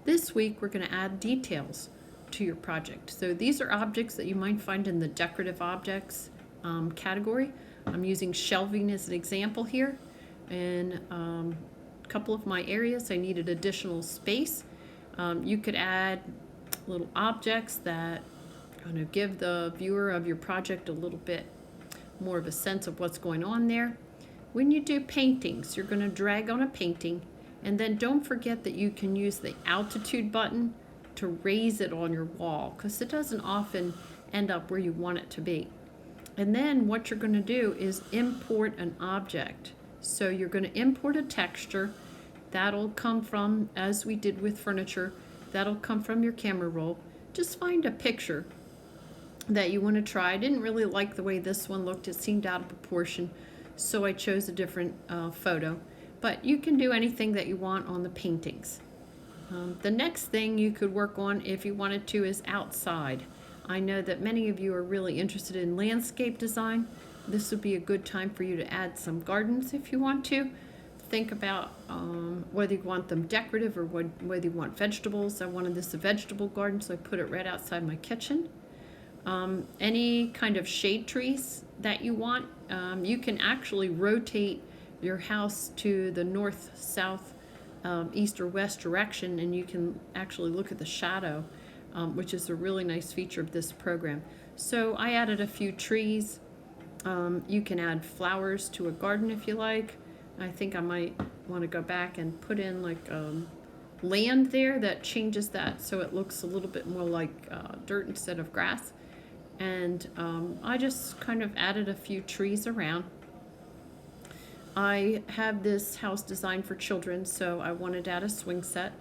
This week we're going to add details to your project. So these are objects that you might find in the decorative objects category. I'm using shelving as an example here. In a couple of my areas I needed additional space. You could add little objects that kind of give the viewer of your project a little bit more of a sense of what's going on there. When you do paintings, you're going to drag on a painting, and then don't forget that you can use the altitude button to raise it on your wall, because it doesn't often end up where you want it to be. And then what you're going to do is import an object. So you're going to import a texture. That'll come from, as we did with furniture, that'll come from your camera roll. Just find a picture that you want to try. I didn't really like the way this one looked. It seemed out of proportion, so I chose a different photo. But you can do anything that you want on the paintings. The next thing you could work on, if you wanted to, is outside. I know that many of you are really interested in landscape design. This would be a good time for you to add some gardens if you want to. Think about whether you want them decorative or whether you want vegetables. I wanted this a vegetable garden, so I put it right outside my kitchen. Any kind of shade trees that you want, you can actually rotate your house to the north, south, east or west direction, and you can actually look at the shadow, which is a really nice feature of this program. So I added a few trees. You can add flowers to a garden if you like. I think I might want to go back and put in like land there that changes that so it looks a little bit more like dirt instead of grass. And I just kind of added a few trees around. I have this house designed for children, so I wanted to add a swing set.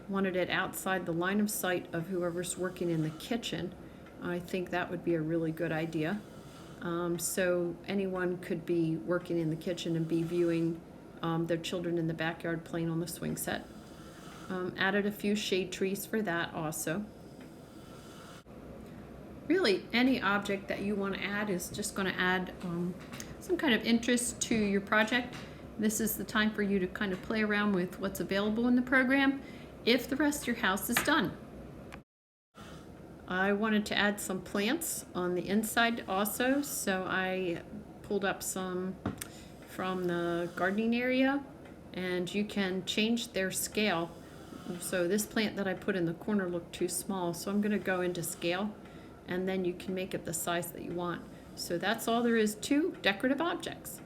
Wanted it outside the line of sight of whoever's working in the kitchen. I think that would be a really good idea. So anyone could be working in the kitchen and be viewing their children in the backyard playing on the swing set. Added a few shade trees for that also. Really, any object that you want to add is just going to add some kind of interest to your project. This is the time for you to kind of play around with what's available in the program if the rest of your house is done. I wanted to add some plants on the inside also, so I pulled up some from the gardening area, and you can change their scale. So this plant that I put in the corner looked too small, so I'm going to go into scale, and then you can make it the size that you want. So that's all there is to decorative objects.